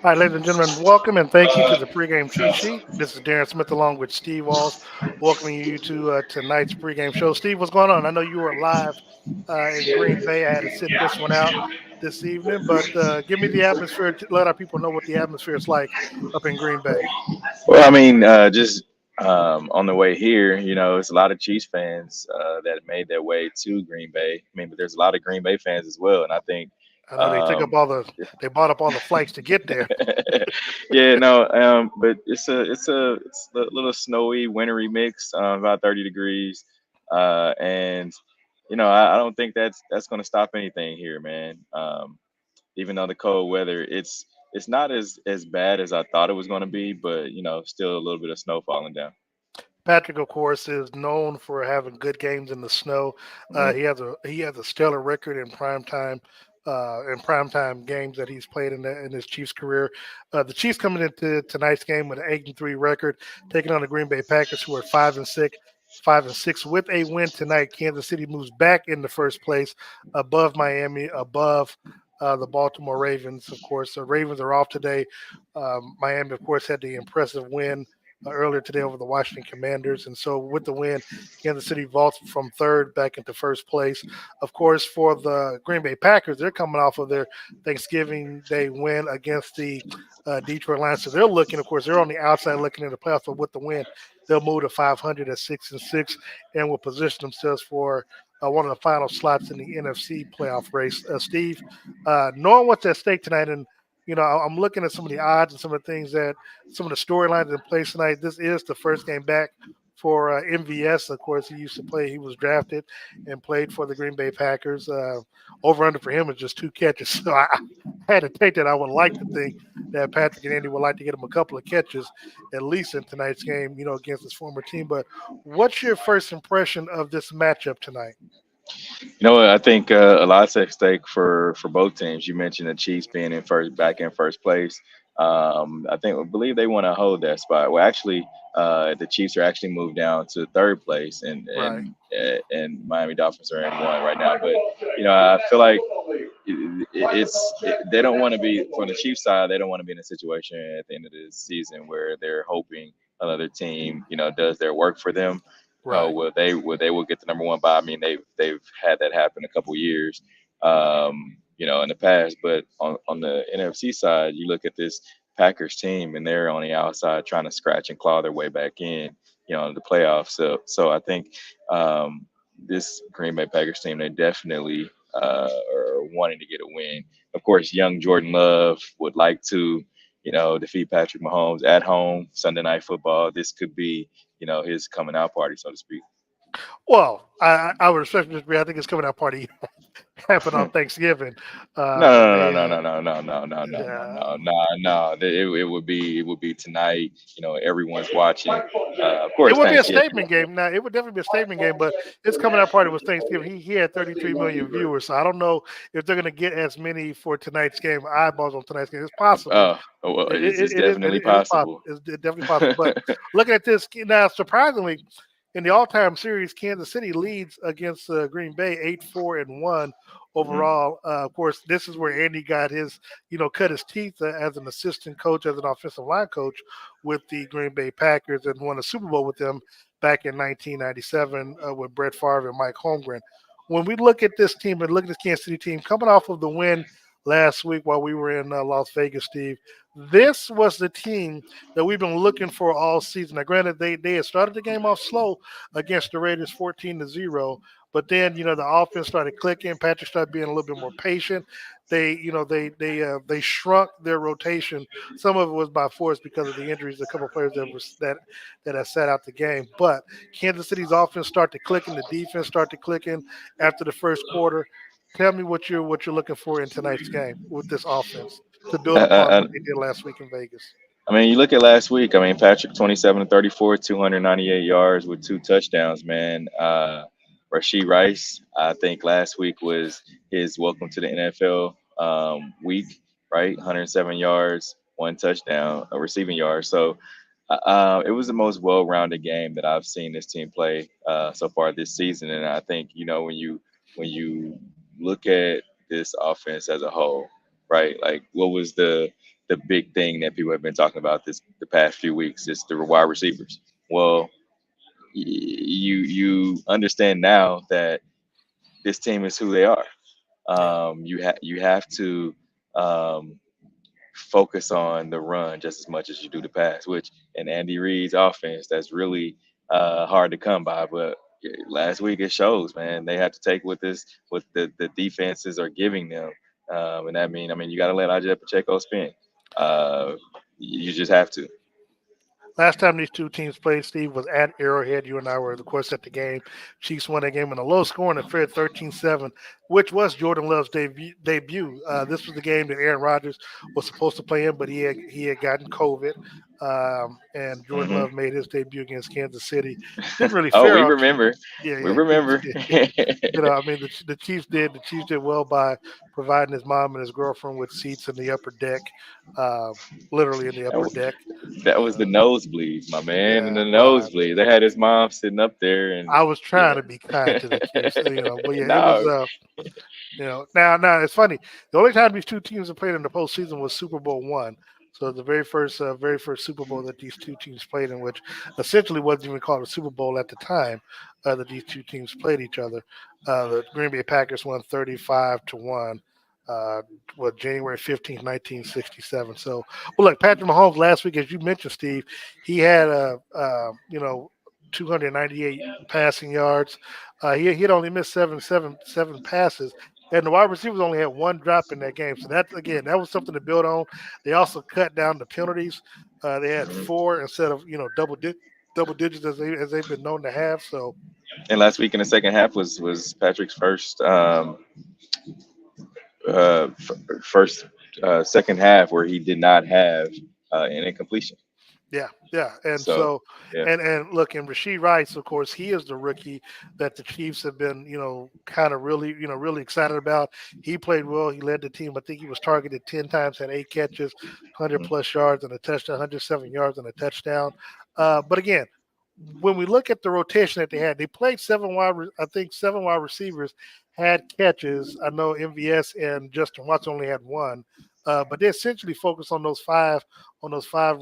All right, ladies and gentlemen, welcome and thank you to the pregame cheat sheet. This is Darren Smith along with Steve Walls, welcoming you to tonight's pregame show. Steve, what's going on? I know you were live in Green Bay. I had to sit this one out this evening, but give me the atmosphere to let our people know what the atmosphere is like up in Green Bay. Well, I mean, just on the way here, it's a lot of Chiefs fans that made their way to Green Bay. I mean, but there's a lot of Green Bay fans as well, and I think, I know um, they bought up all the flights to get there. yeah, no, but it's a little snowy, wintry mix, about 30 degrees, and I don't think that's going to stop anything here, man. Even though the cold weather, it's not as bad as I thought it was going to be, but still a little bit of snow falling down. Patrick, of course, is known for having good games in the snow. Mhm. He has a stellar record in primetime games that he's played in his Chiefs career. The Chiefs coming into tonight's game with an 8-3 record, taking on the Green Bay Packers, who are 5-6. 5-6 with a win tonight. Kansas City moves back in the first place, above Miami, above the Baltimore Ravens. Of course, the Ravens are off today. Miami, of course, had the impressive win earlier today over the Washington Commanders. And so with the win, Kansas City vaults from third back into first place. Of course, for the Green Bay Packers, they're coming off of their Thanksgiving Day win against the Detroit Lions. So they're looking, of course, they're on the outside looking at the playoffs, but with the win, they'll move to 500 at 6-6 and will position themselves for one of the final slots in the NFC playoff race. Steve, knowing what's at stake tonight, and I'm looking at some of the odds and some of the things that some of the storylines in place tonight. This is the first game back for MVS. Of course, he used to play. He was drafted and played for the Green Bay Packers. Over under for him is just two catches. So I had to take that. I would like to think that Patrick and Andy would like to get him a couple of catches at least in tonight's game, against his former team. But what's your first impression of this matchup tonight? What? I think a lot's at stake for both teams. You mentioned the Chiefs being back in first place. I believe they want to hold that spot. Well, actually, the Chiefs are actually moved down to third place, and Right. and Miami Dolphins are in one right now. But I feel like they don't want to be, from the Chiefs side. They don't want to be in a situation at the end of the season where they're hoping another team, does their work for them. Right. Will get the number one bye. I mean, they've had that happen a couple years, in the past. But on the NFC side, you look at this Packers team, and they're on the outside trying to scratch and claw their way back in, the playoffs. So I think this Green Bay Packers team, they definitely are wanting to get a win. Of course, young Jordan Love would like to, defeat Patrick Mahomes at home Sunday Night Football. This could be, his coming out party, so to speak. Well, I would respectfully disagree. I think it's coming out party happened on Thanksgiving. No, They, no, no, no, no, no, no, no, no, no, no, no, no, no. It would be tonight. Everyone's watching. Of it course, would be a Thanksgiving. statement game. Now, it would definitely be a statement game, but his coming out party was Thanksgiving. He had 33 million viewers, so I don't know if they're going to get as many for tonight's game eyeballs on tonight's game. It's possible. Well, It, it's it, it is definitely it is possible. possible. It's definitely possible. But looking at this now, surprisingly, in the all-time series, Kansas City leads against Green Bay 8-4-1 Mhm. overall. Of course, this is where Andy got his, cut his teeth as an assistant coach, as an offensive line coach with the Green Bay Packers, and won a Super Bowl with them back in 1997 with Brett Favre and Mike Holmgren. When we look at this team and look at this Kansas City team coming off of the win last week while we were in Las Vegas, Steve, this was the team that we've been looking for all season. Now, granted, they had started the game off slow against the Raiders 14-0, but then the offense started clicking. Patrick started being a little bit more patient. They shrunk their rotation. Some of it was by force because of the injuries. A couple of players that had sat out the game. But Kansas City's offense started clicking. The defense started clicking after the first quarter. Tell me what you're looking for in tonight's game with this offense to build Uh, upon uh, what they did last week in Vegas. I mean, you look at last week. I mean, Patrick 27-34, 298 yards with two touchdowns. Man, Rasheed Rice, I think last week was his welcome to the NFL week, right? 107 yards, one touchdown, a receiving yard. So it was the most well-rounded game that I've seen this team play so far this season. And I think when you look at this offense as a whole, right? Like, what was the big thing that people have been talking about the past few weeks is the wide receivers. Well, you understand now that this team is who they are. Yeah. You have to um, focus on the run just as much as you do the pass, which in Andy Reid's offense, that's really hard to come by. But last week it shows, man. They have to take what the defenses are giving them, and I mean, you got to let Ajay Pacheco spin. Uh, you just have to. Last time these two teams played, Steve, was at Arrowhead. You and I were, of course, at the game. Chiefs won that game in a low scoring affair, 13-7, which was Jordan Love's debut. This was the game that Aaron Rodgers was supposed to play in, but he had gotten COVID. And Jordan Hmm. Love made his debut against Kansas City. Didn't really Oh, fare we out too. remember. Yeah, We yeah. remember. I mean, the Chiefs did. The Chiefs did well by providing his mom and his girlfriend with seats in the upper deck, uh, literally in the That upper was, deck. that was the Uh, nosebleeds, my man, in yeah, the well, nosebleeds. They had his mom sitting up there, and I was trying yeah. to be kind to the Chiefs, but yeah, it was. No, Now it's funny. The only time these two teams have played in the postseason was Super Bowl one. So the very first Super Bowl that these two teams played in, which essentially wasn't even called a Super Bowl at the time that these two teams played each other. The Green Bay Packers won 35-1. Uh, January 15th, 1967. So, well, look, Patrick Mahomes last week, as you mentioned, Steve, he had 298 passing yards. He had only missed seven passes, and the wide receivers only had one drop in that game. So that was something to build on. They also cut down the penalties. They had four instead of double digits as they've been known to have. So and last week in the second half was Patrick's uh, first second half where he did not have an incompletion. yeah, yeah, and So so yeah. and look, and Rasheed Rice, of course, he is the rookie that the Chiefs have been, kind of really, really excited about. He played well. He led the team. I think he was targeted 10 times, had 8 catches, 100 Mhm. plus yards and a touchdown, 107 yards and a touchdown. But again, when we look at the rotation that they had, they played I think 7 wide receivers had catches. I know MVS and Justin Watson only had one, but they essentially focused on those five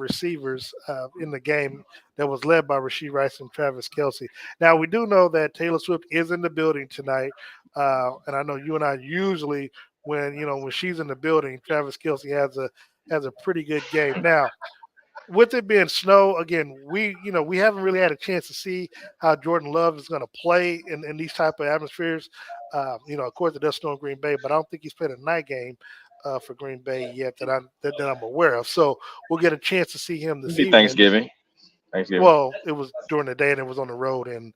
receivers in the game that was led by Rasheed Rice and Travis Kelsey. Now we do know that Taylor Swift is in the building tonight, and I know you and I usually when she's in the building, Travis Kelsey has a pretty good game. Now with it being snow again, we haven't really had a chance to see how Jordan Love is going to play in these type of atmospheres. Of course it does snow in Green Bay, but I don't think he's played a night game for Green Bay yet that I'm aware of. So we'll get a chance to see him It'd this be evening. Thanksgiving. Thanksgiving. Well, it was during the day and it was on the road and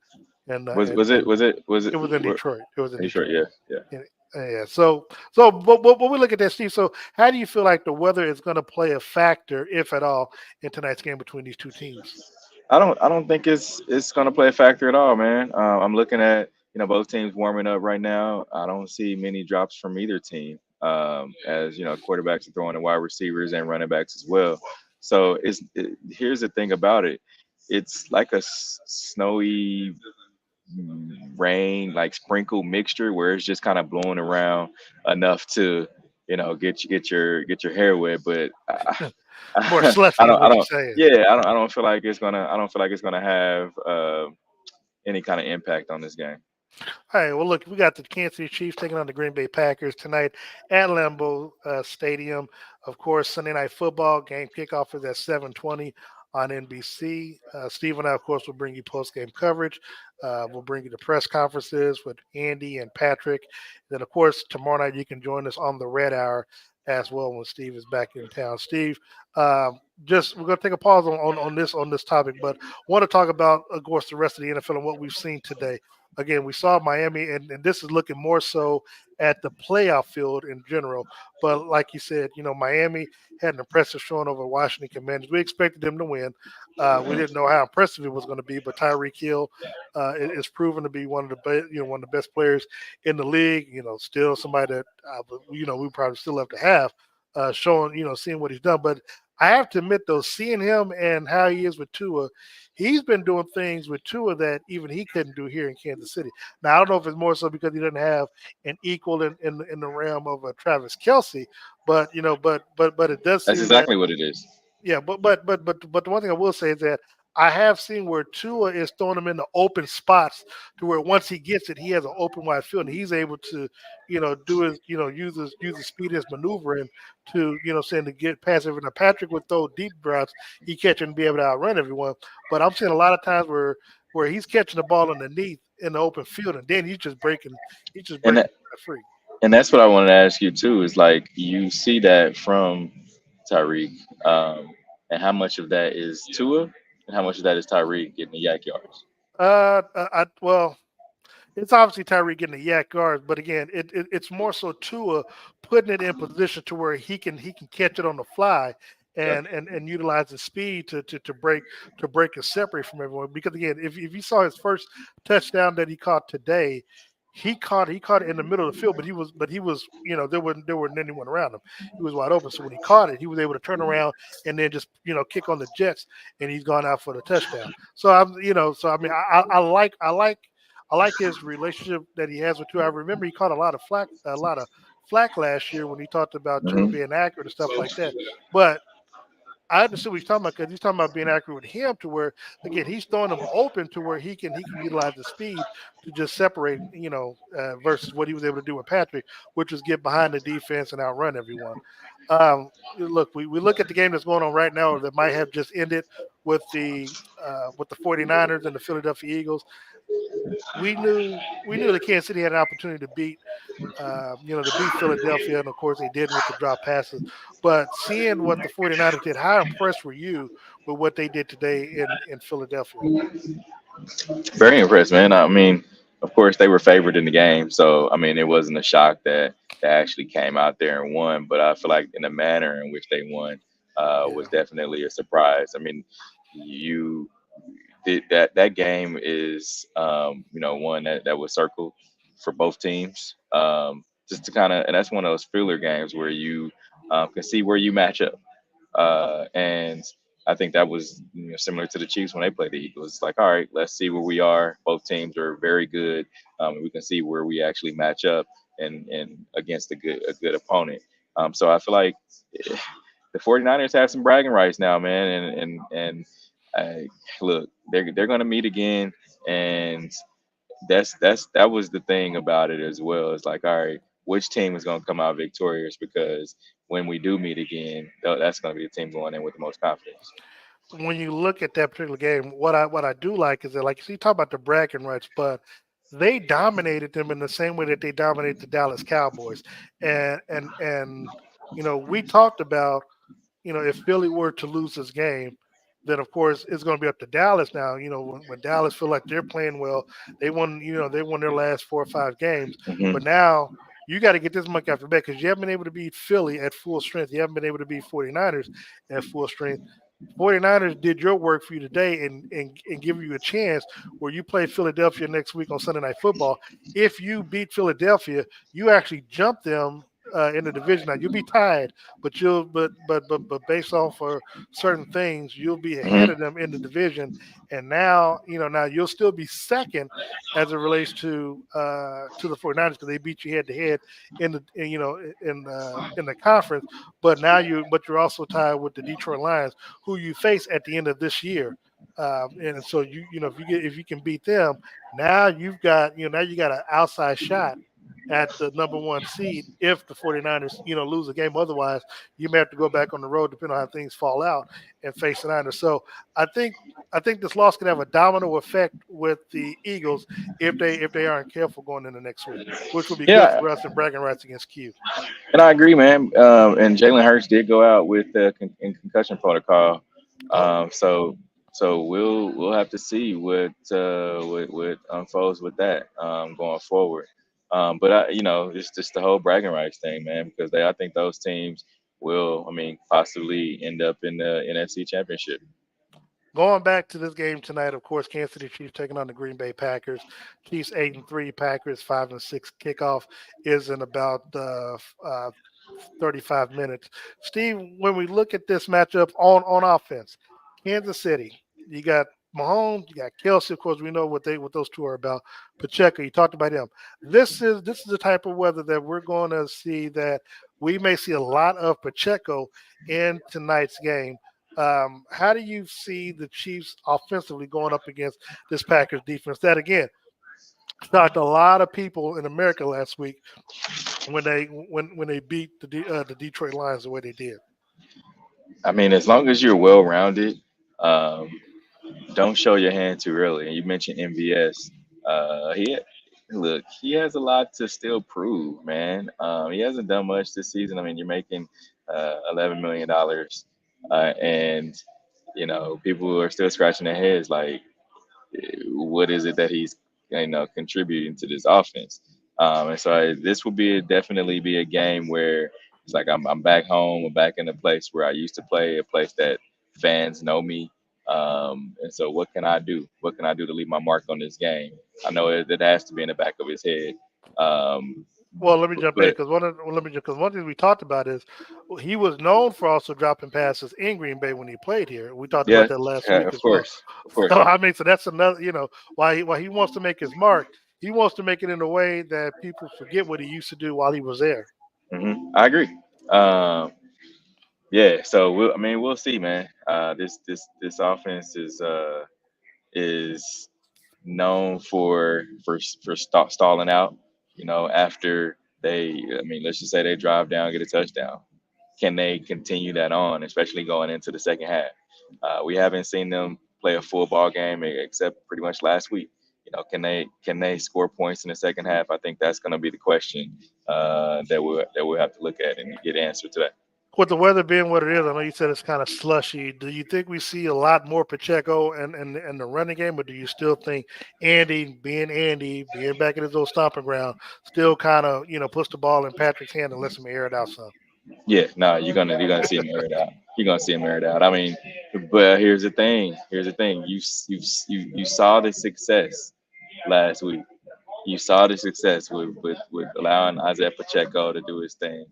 Was it? it was in Detroit. It was in Are you sure? Detroit. Yeah, yeah. Yeah. Yeah. So, but when we look at that, Steve, so how do you feel like the weather is going to play a factor, if at all, in tonight's game between these two teams? I don't think it's gonna play a factor at all, man. I'm looking at both teams warming up right now. I don't see many drops from either team. As quarterbacks are throwing to wide receivers and running backs as well. So here's the thing about it. It's like a snowy rain, like sprinkle mixture, where it's just kind of blowing around enough to get your hair wet. But More I slushy is don't I what you're don't saying. yeah I don't feel like it's gonna have any kind of impact on this game. All right. Well, look, we got the Kansas City Chiefs taking on the Green Bay Packers tonight at Lambeau Stadium. Of course, Sunday Night Football game kickoff is at 7:20 on NBC. Steve and I, of course, will bring you post-game coverage. We'll bring you the press conferences with Andy and Patrick. Then, of course, tomorrow night you can join us on the Red Hour as well when Steve is back in town. Steve, just we're going to take a pause on this topic, but want to talk about, of course, the rest of the NFL and what we've seen today. Again, we saw Miami, and this is looking more so at the playoff field in general. But like you said, Miami had an impressive showing over Washington Commanders. We expected them to win. We didn't know how impressive it was going to be, but Tyreek Hill is proven to be one of the best players in the league. Still somebody that we probably still have to have showing, seeing what he's done. But I have to admit though, seeing him and how he is with Tua, he's been doing things with Tua that even he couldn't do here in Kansas City. Now I don't know if it's more so because he doesn't have an equal in the realm of Travis Kelsey, but but it does That's seem that exactly what it is. yeah, but the one thing I will say is that I have seen where Tua is throwing him into open spots to where once he gets it, he has an open wide field and he's able to, do his, use his speed as maneuvering to, saying to get past everything. Now, Patrick would throw deep routes, he catch it and be able to outrun everyone. But I'm seeing a lot of times where he's catching the ball underneath in the open field and then he's just And breaking that, free. and that's what I wanted to ask you too. Is like you see that from Tyreek, and how much of that is Tua, and how much of that is Tyreek getting the yak yards. Well, it's obviously Tyree getting the yak guards, but again, it's more so Tua putting it in position to where he can catch it on the fly Yep. and utilize the speed to break and separate from everyone. Because again, if you saw his first touchdown that he caught today, he caught it in the middle of the field, but he was there wasn't anyone around him. He was wide open. So when he caught it, he was able to turn around and then just kick on the Jets, and he's gone out for the touchdown. So I mean I like his relationship that he has with Tua. I remember he caught a lot of flack last year when he talked about Tua Hmm. being accurate and stuff like that. But I understand what he's talking about because he's talking about being accurate with him to where again he's throwing him open to where he can utilize the speed to just separate versus what he was able to do with Patrick, which was get behind the defense and outrun everyone. Look, we look at the game that's going on right now that might have just ended with the 49ers and the Philadelphia Eagles. We knew that Kansas City had an opportunity to beat Philadelphia, and of course they did with the drop passes. But seeing what the 49ers did, how impressed were you with what they did today in Philadelphia? Very impressed, man. I mean, of course they were favored in the game, so I mean it wasn't a shock that they actually came out there and won. But I feel like in the manner in which they won was Yeah. definitely a surprise. I mean, you that game is one that was circled for both teams, just to kind of, and that's one of those filler games where you can see where you match up, and I think that was similar to the Chiefs when they played the Eagles. It's like, all right, let's see where we are. Both teams are very good. And we can see where we actually match up and against a good opponent. So I feel like the 49ers have some bragging rights now, man. And look, they're going to meet again, and that was the thing about it as well. It's like, all right, which team is going to come out victorious? Because when we do meet again, that's going to be the team going in with the most confidence. When you look at that particular game, what I do like is that, like you talk about the bragging rights, but they dominated them in the same way that they dominated the Dallas Cowboys, and we talked about if Philly were to lose this game, then of course it's going to be up to Dallas now. When Dallas feel like they're playing well, they won their last 4 or 5 games, Hmm. but now you got to get this monkey off your back because you haven't been able to beat Philly at full strength. You haven't been able to beat 49ers at full strength. 49ers did your work for you today and give you a chance where you play Philadelphia next week on Sunday Night Football. If you beat Philadelphia, you actually jump them in the division. Now you'll be tied, but based off of certain things, you'll be ahead of Hmm. them in the division. And now you'll still be second as it relates to the 49ers because they beat you head to head in the conference. But you're also tied with the Detroit Lions, who you face at the end of this year. And so if you can beat them, now you got an outside shot at the number one seed if the 49ers, lose a game. Otherwise, you may have to go back on the road depending on how things fall out and face the Niners. So I think I think this loss could have a domino effect with the Eagles if they aren't careful going into next week, which will be good Yeah, for us in bragging rights against Q. and I agree, man. And Jalen Hurts did go out with in concussion protocol. Oh, So we'll have to see what unfolds with that going forward. But it's just the whole bragging rights thing, man, because I think those teams will, I mean, possibly end up in the NFC Championship. going back to this game tonight, of course, Kansas City Chiefs taking on the Green Bay Packers. Chiefs 8-3, Packers 5-6. Kickoff is in about 35 minutes. Steve, when we look at this matchup on offense, Kansas City, you got Mahomes, you got Kelsey. Of course, we know what those two are about. Pacheco, you talked about him. This is the type of weather that we're going to see that we may see a lot of Pacheco in tonight's game. How do you see the Chiefs offensively going up against this Packers defense? That again shocked a lot of people in America last week when they beat the Detroit Lions the way they did. I mean, as long as you're well rounded, um, don't show your hand too early. And you mentioned MVS. He look, he has a lot to still prove, man. He hasn't done much this season. I mean, you're making $11 million, and people are still scratching their heads like, what is it that he's contributing to this offense. And so this will definitely be a game where it's like I'm back home, I'm back in a place where I used to play, a place that fans know me. And so what can I do? What can I do to leave my mark on this game? I know it has to be in the back of his head. Um, Well, let me jump in but because one thing we talked about is he was known for also dropping passes in Green Bay when he played here. We talked yeah, about that last yeah, week of as well. course, of So course. I mean, so that's another, why he wants to make his mark. He wants to make it in a way that people forget what he used to do while he was there. I agree. Um, Yeah, so I mean, we'll see, man. This offense is known for stalling out. After I mean, let's just say they drive down, get a touchdown. Can they continue that on, especially going into the second half? We haven't seen them play a full ball game except pretty much last week. Can they score points in the second half? I think that's going to be the question that we'll have to look at and get an answer to that. With the weather being what it is, I know you said it's kind of slushy. Do you think we see a lot more Pacheco and the running game, or do you still think Andy, being back in his old stomping ground, still kind of puts the ball in Patrick's hand and lets him air it out some? Yeah, no, you're gonna see him air it out. You're gonna see him air it out. I mean, but here's the thing. Here's the thing. You saw the success last week. You saw the success with allowing Isaiah Pacheco to do his thing.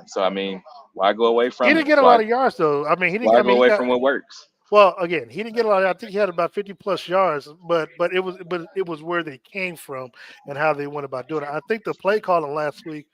So I mean, why go away He from didn't it? get a Why lot of yards though. I mean, he didn't. why I go mean, he away got from what works? well again. He didn't get a lot. I think he had about 50 plus yards, but it was where they came from and how they went about doing it. I think the play calling last week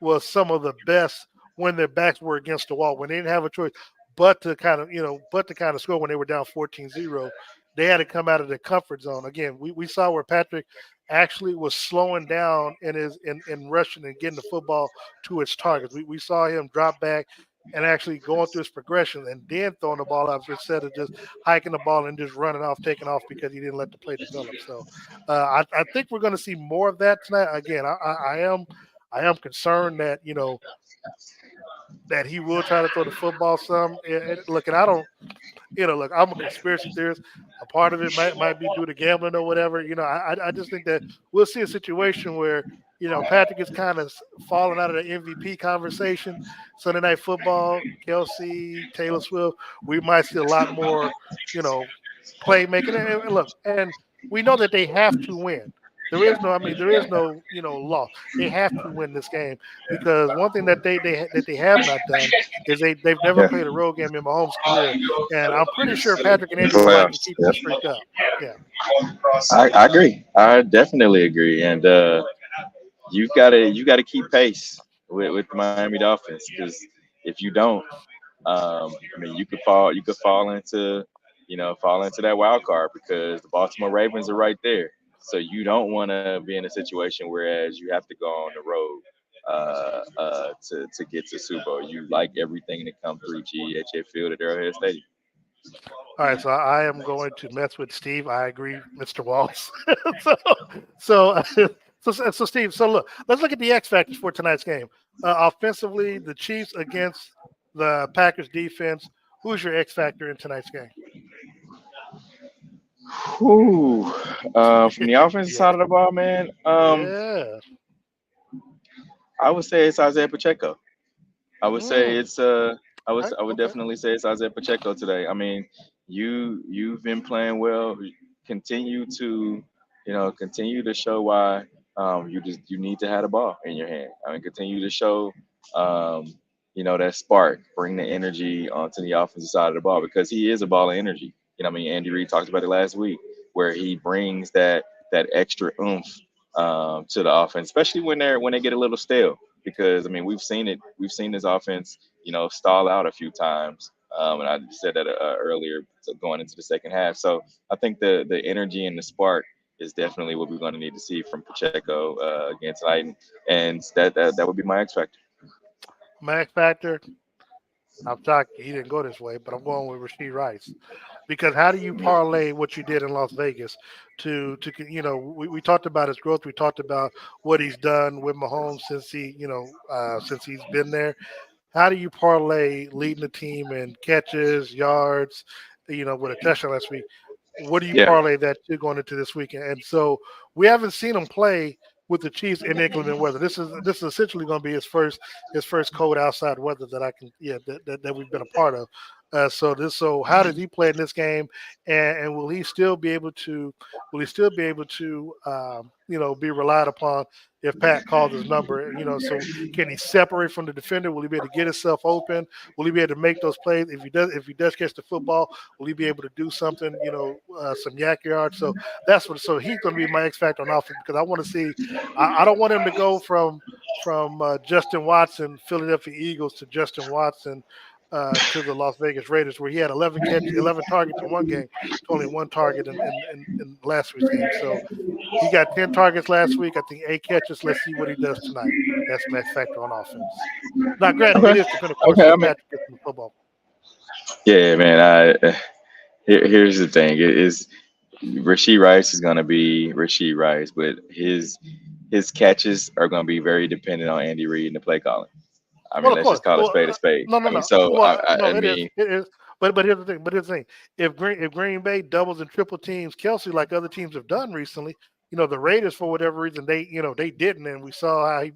was some of the best when their backs were against the wall when they didn't have a choice but to kind of score when they were down 14-0. They had to come out of their comfort zone. Again, we saw where Patrick actually was slowing down in rushing and getting the football to its targets. We saw him drop back and actually going through his progression and then throwing the ball out instead of just hiking the ball and just running off, taking off because he didn't let the play develop. So I think we're going to see more of that tonight. Again, I am concerned that he will try to throw the football some. Look, and I don't look, I'm a conspiracy theorist. A part of it might be due to gambling or whatever. I just think that we'll see a situation where Patrick is kind of falling out of the MVP conversation. Sunday Night Football, Kelsey, Taylor Swift, we might see a lot more, you know, playmaking. And look, and we know that they have to win. There is no loss. They have to win this game because one thing that they have not done is they've never Yeah, played a road game in Mahomes' career, and I'm pretty sure Patrick and in Andy would like to playoffs. keep that Yep. streak up. Yeah. I agree. I definitely agree. And you gotta keep pace with the Miami Dolphins because if you don't, I mean, you could fall into that wild card because the Baltimore Ravens are right there. So you don't want to be in a situation whereas you have to go on the road to get to Super Bowl. You like everything to come through G.E.H.A Field at Arrowhead Stadium. All right, so I am going to mess with Steve. I agree, Mr. Walls. so, so, so, Steve. So, look, let's look at the X factors for tonight's game. Offensively, the Chiefs against the Packers defense. Who's your X factor in tonight's game? Whew. From the offensive Yeah, side of the ball, man, yeah. I would say it's Isaiah Pacheco. I would say Mm. it's I would Okay. definitely say it's Isaiah Pacheco today. I mean, you've been playing well. Continue to continue to show why you need to have the ball in your hand. I mean, continue to show um, that spark, bring the energy onto the offensive side of the ball because he is a ball of energy. I mean, Andy Reid talked about it last week, where he brings that extra oomph to the offense, especially when they get a little stale. Because I mean, we've seen it. We've seen this offense, stall out a few times. And I said that earlier, so going into the second half. So I think the energy and the spark is definitely what we're going to need to see from Pacheco again tonight, and that would be my X factor. Max Factor, I'm shocked he didn't go this way, but I'm going with Rasheed Rice. Because how do you parlay what you did in Las Vegas to we talked about his growth, we talked about what he's done with Mahomes since since he's been there. How do you parlay leading the team in catches, yards, with a touchdown last week? What do you Yeah. parlay that to going into this weekend? And so we haven't seen him play with the Chiefs in inclement weather. This is essentially going to be his first cold outside weather that I can that we've been a part of. So how does he play in this game, and will he still be able to be relied upon if Pat calls his number? So can he separate from the defender? Will he be able to get himself open? Will he be able to make those plays? If he does catch the football, will he be able to do something? Some yak yards. So that's what. So he's going to be my X factor on offense because I want to see. I don't want him to go from Justin Watson, Philadelphia Eagles, to Justin Watson to the Las Vegas Raiders, where he had 11 targets in one game, to only one target in last week's game. So he got 10 targets last week. I think 8 catches. Let's see what he does tonight. That's my X factor on offense. Now, granted, it Okay. is dependent, of course, Okay. I if mean, Patrick gets in the football. yeah, man. Here's the thing: it is Rasheed Rice is gonna be Rasheed Rice, but his catches are gonna be very dependent on Andy Reid and the play calling. I Well, mean, of let's course. just call a Well, spade a spade. no, no, I mean, no. so Well, I no, it is. mean, It is. But here's the thing. But here's the thing. If Green Bay doubles and triple teams Kelsey like other teams have done recently, the Raiders for whatever reason they didn't, and we saw how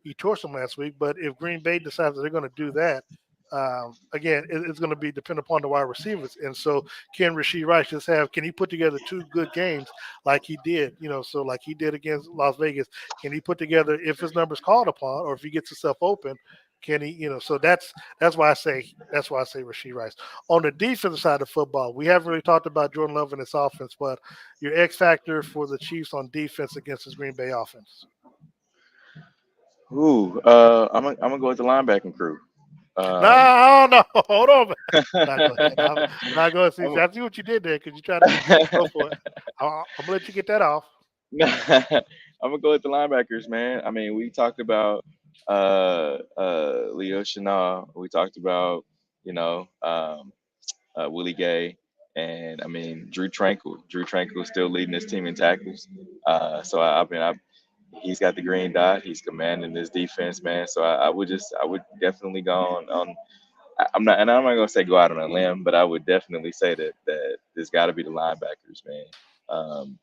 he torched them last week. But if Green Bay decides that they're going to do that, again, it's going to be dependent upon the wide receivers. And so, can Rasheed Rice just have? Can he put together two good games like he did? So like he did against Las Vegas, can he put together if his number's called upon, or if he gets himself open? Can he? So that's why I say Rasheed Rice. On the defensive side of football, we haven't really talked about Jordan Love and his offense, but your X factor for the Chiefs on defense against this Green Bay offense. I'm gonna go with the linebacking crew. Um, No, no, hold on, man. Now go ahead. Now go ahead. See, I'm, I see what you did there because you tried to go for it. I'm gonna let you get that off. I'm gonna go with the linebackers, man. I mean, we talked about Leo Chanel. We talked about you know um, Willie Gay, and I mean Drew Tranquil. Drew Tranquil is still leading his team in tackles. So he's got the green dot. He's commanding this defense, man. So I would definitely go on. I'm not gonna say go out on a limb, but I would definitely say that there's got to be the linebackers, man. Um,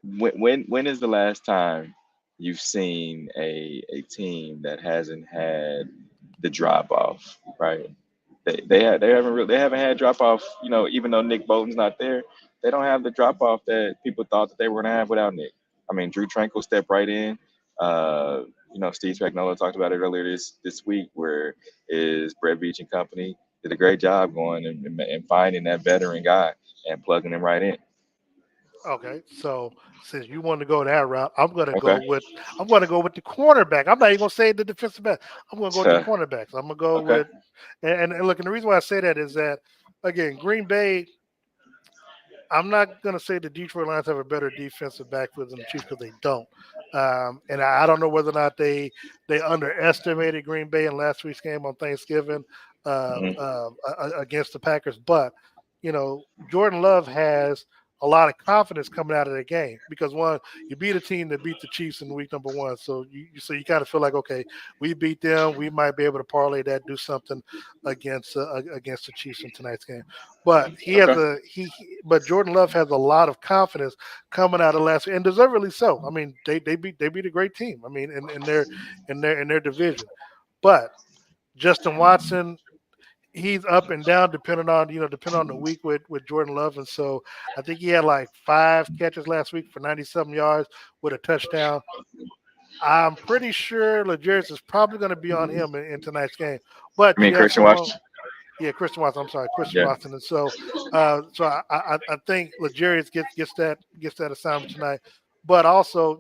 when is the last time you've seen a team that hasn't had the drop off, right? They haven't had drop off. Even though Nick Bolton's not there, they don't have the drop off that people thought that they were gonna have without Nick. I mean, Drew Tranquil stepped right in. Uh, Steve Spagnuolo talked about it earlier this week, where is Brett Beach and company did a great job going and finding that veteran guy and plugging him right in. Okay, so since you want to go that route, I'm gonna Okay. go with the cornerback. I'm not even gonna say the defensive back. I'm gonna go with the So, cornerbacks. I'm gonna go okay. with and look, and the reason why I say that is that again, Green Bay. I'm not going to say the Detroit Lions have a better defensive backfield than the Chiefs because they don't. And I don't know whether or not they underestimated Green Bay in last week's game on Thanksgiving Hmm. against the Packers. But Jordan Love has a lot of confidence coming out of the game because one, you beat a team that beat the Chiefs in week number one, so you kind of feel like okay, we beat them, we might be able to parlay that, do something against the Chiefs in tonight's game. But Okay. but Jordan Love has a lot of confidence coming out of last week, and deservedly so. I mean, they beat a great team. I mean, in their division. But Justin Watson, he's up and down depending on the week with Jordan Love, and so I think he had like 5 catches last week for 97 yards with a touchdown. I'm pretty sure Legarius is probably going to be on him in tonight's game. But I mean, you have Christian someone, Washington. yeah, Christian Watson. I'm sorry, Christian Yeah. Watson. And so, I think Legarius gets that assignment tonight. But also,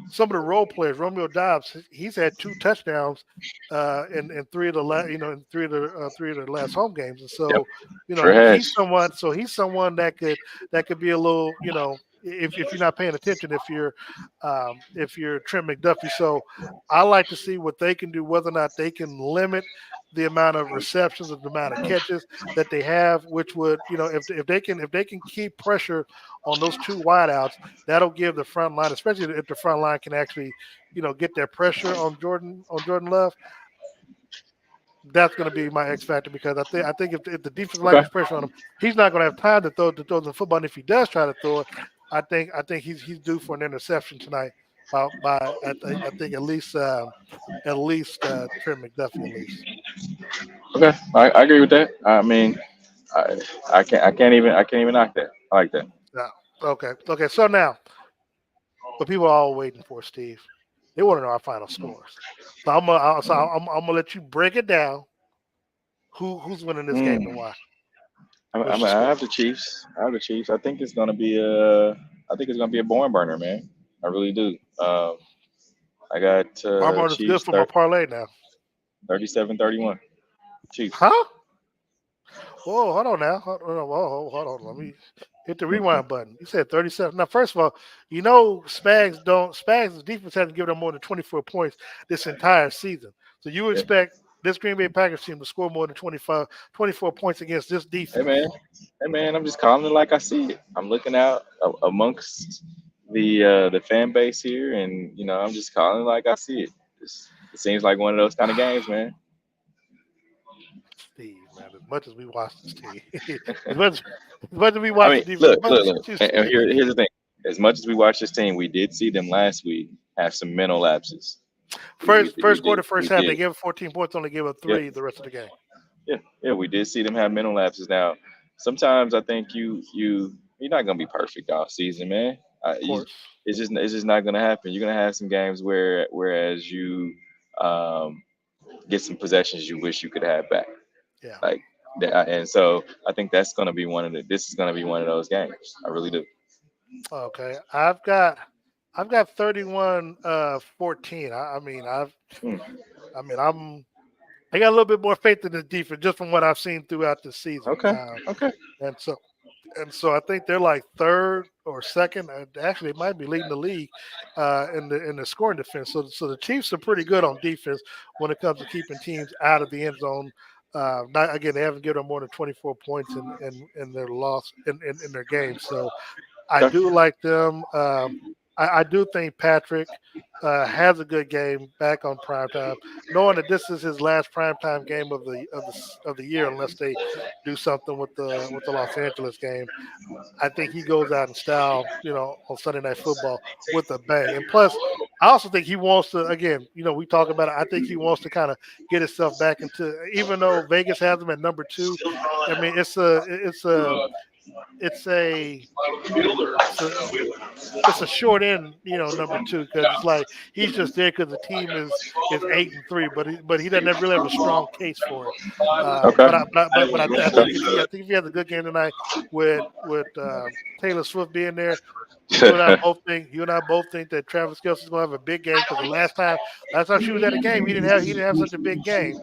some of the role players, Romeo Dobbs, he's had 2 touchdowns in three of the three of the last home games, and Yep. so Sure he's has. someone. So he's someone that could be a little, if you're not paying attention, if you're Trent McDuffie. So I like to see what they can do, whether or not they can limit the amount of receptions and the amount of catches that they have, which would, if they can keep pressure on those 2 wideouts, that'll give the front line, especially if the front line can actually, get that pressure on Jordan Love. That's going to be my X factor because I think if the defensive line Okay. gets pressure on him, he's not going to have time to throw the football. And if he does try to throw it, I think he's due for an interception tonight. I think at least Trent McDuffie at least. Okay. I agree with that. I mean, I I can't even knock that. I like that. Yeah. Okay. So now, what people are all waiting for, Steve, they want to know our final scores. So I'm gonna let you break it down. Who's winning this game and Mm. why? I What's mean, your I score? have the Chiefs. I have the Chiefs. I think it's gonna be a barn burner, man. I really do. I got Barnbart's good Chiefs for my parlay now. 37-31. Chiefs. Huh? Whoa, hold on now. Hold on. Let me hit the rewind button. You said 37. Now, first of all, Spags' defense hasn't given them more than 24 points this entire season. So you Yeah. expect this Green Bay Packers team to score more than 24 points against this Hey man, defense. hey man, I'm just calling it like I see it. I'm looking out amongst the fan base here, and I'm just calling it like I see it. It seems like one of those kind of games, man. Steve, man, as much as we watch this team, as much as we I watch the mean, defense, look, as much look, as look. you And say, here's the thing. As much as we watch this team, we did see them last week have some mental lapses. We first did. quarter, first We half, they did. gave up 14 points, only gave up Yep. three the rest of the game. Yeah. Yeah. We did see them have mental lapses. Now, sometimes I think you're not gonna be perfect all season, man. Of course. It's just not gonna happen. You're gonna have some games whereas you um, get some possessions you wish you could have back. Yeah. Like and so I think this is gonna be one of those games. I really do. Okay. I've got 31 14. Hmm. I got a little bit more faith in the defense just from what I've seen throughout the season. Okay. Okay. And so I think they're like third or second. Actually, they might be leading the league in the scoring defense. So the Chiefs are pretty good on defense when it comes to keeping teams out of the end zone. Not again, they haven't given them more than 24 points in their loss in their games. So I Okay. do like them. I do think Patrick has a good game back on primetime, knowing that this is his last primetime game of the year, unless they do something with the Los Angeles game. I think he goes out in style, on Sunday Night Football with a bang. And plus, I also think he wants to. Again, we talk about it. I think he wants to kind of get himself back into. Even though Vegas has him at number two, I mean, it's a it's a it's a short end, number two, because it's like he's just there because the team is 8-3, but he doesn't really have a strong case for it. Okay. But I think if he Okay. I think if he has a good game tonight with Taylor Swift being there, you and I both think that Travis Kelce's gonna have a big game because the last time she was at a game, he didn't have such a big game.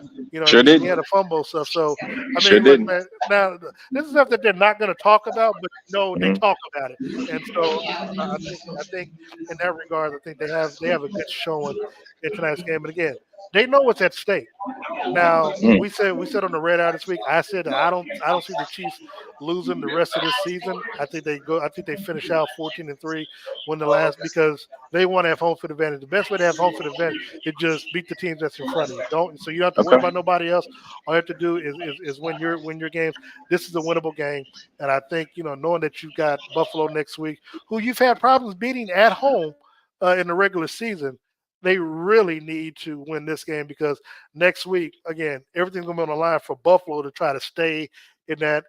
Sure He didn't. had a fumble stuff. So I Sure mean, look, didn't. man. Now this is stuff that they're not going to talk about, but they Mhm. talk about it. And so I think in that regard, I think they have a good showing in tonight's game. And again, they know what's at stake. Now Mhm. we said on the red eye this week. I said that I don't see the Chiefs losing the rest of this season. I think they go. I think they finish out 14-3, win the last because they want to have home field advantage. The best way to have home field advantage is just beat the teams that's in front of you. Don't so you don't have to worry Okay. about nobody else. All you have to do is win your games. This is a winnable game, and I think knowing that you've got Buffalo next week, who you've had problems beating at home in the regular season. They really need to win this game because next week, again, everything's gonna be on the line for Buffalo to try to stay in that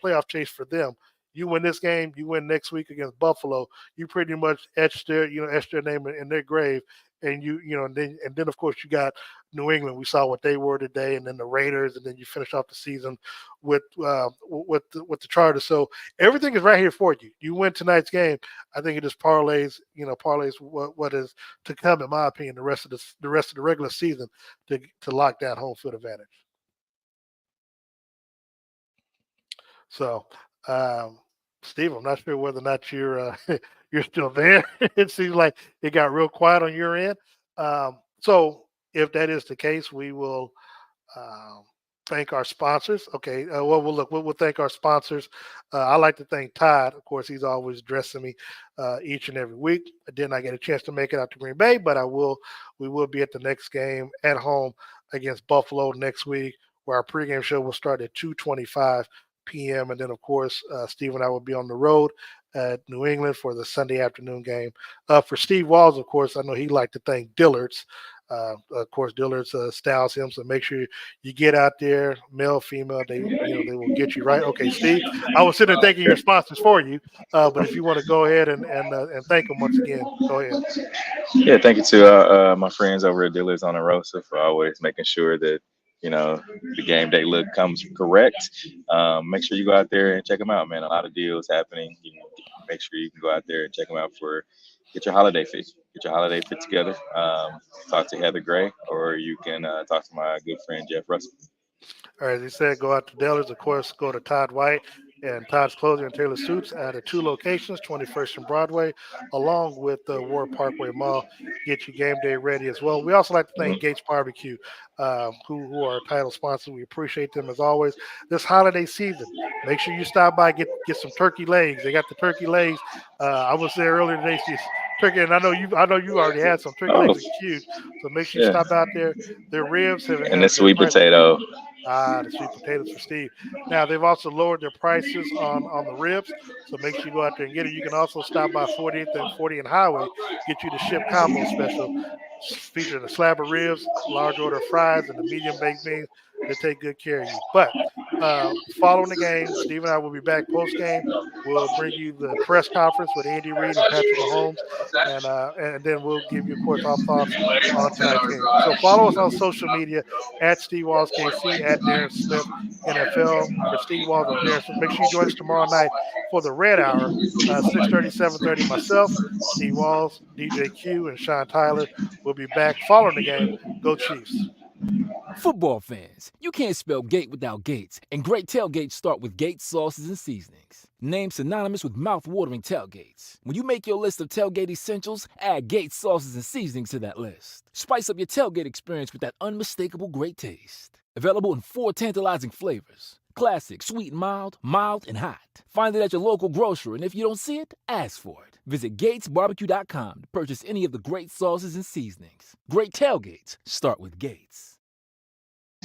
playoff chase for them. You win this game, you win next week against Buffalo. You pretty much etched their name in their grave. And and then of course you got New England. We saw what they were today, and then the Raiders, and then you finish off the season with the Chargers. So everything is right here for you. You win tonight's game. I think it just parlays what is to come, in my opinion, the rest of the regular season to lock down home field advantage. So, um, Steve, I'm not sure whether or not you're still there. It seems like it got real quiet on your end. So, if that is the case, we will um, thank our sponsors. Okay. Well, we'll thank our sponsors. I like to thank Todd. Of course, he's always dressing me each and every week. I did not get a chance to make it out to Green Bay, but I will. We will be at the next game at home against Buffalo next week, where our pregame show will start at 2:25 p.m. And then, of course, Steve and I will be on the road at New England for the Sunday afternoon game. For Steve Walls, of course, I know he'd like to thank Dillard's. Of course, Dillard's styles him, so make sure you get out there, male, female. They will get you right. Okay, Steve, I was sitting there thanking your sponsors for you, but if you want to go ahead and thank them once again, go ahead. Yeah, thank you to my friends over at Dealers on the Rosa for always making sure that you know the game day look comes correct. Make sure you go out there and check them out, man. A lot of deals happening. Make sure you can go out there and check them out for get your holiday fit. Get your holiday fit together. Talk to Heather Gray, or you can talk to my good friend Jeff Russell. Or as he said, go out to Dellers. Of course, go to Todd White and Todd's Clothing and Taylor Suits at 2 locations, 21st and Broadway, along with the Ward Parkway Mall. Get your game day ready as well. We also like to thank Gates Barbecue, who are our title sponsor. We appreciate them as always. This holiday season, make sure you stop by, get some turkey legs. They got the turkey legs. I was there earlier today. Turkey, and I know you already had some turkey Oh, legs. Are huge, so make sure you yeah, stop out there. Their ribs and the have been sweet priced. potato. The sweet potatoes for Steve. Now they've also lowered their prices on the ribs, so make sure you go out there and get it. You can also stop by 40th and 40 and Highway, get you the ship combo special, featuring a slab of ribs, large order of fries, and the medium baked beans. They take good care of you. But following the game, Steve and I will be back post game. We'll bring you the press conference with Andy Reid and Patrick Mahomes, and then we'll give you, of course, our thoughts on tonight's game. So follow us on social media at Steve Walls KC, at Darren Smith NFL. For Steve Walls, I'm Darren Smith. Make sure you join us tomorrow night for the Red Hour, 6:30, 7:30. Myself, Steve Walls, DJ Q, and Sean Tyler will be back following the game. Go Chiefs. Football fans, you can't spell gate without Gates, and great tailgates start with Gates sauces and seasonings. Named synonymous with mouth-watering tailgates. When you make your list of tailgate essentials, add Gates sauces and seasonings to that list. Spice up your tailgate experience with that unmistakable great taste. Available in 4 tantalizing flavors. Classic, sweet and mild, mild and hot. Find it at your local grocer, and if you don't see it, ask for it. Visit GatesBarbecue.com to purchase any of the great sauces and seasonings. Great tailgates start with Gates.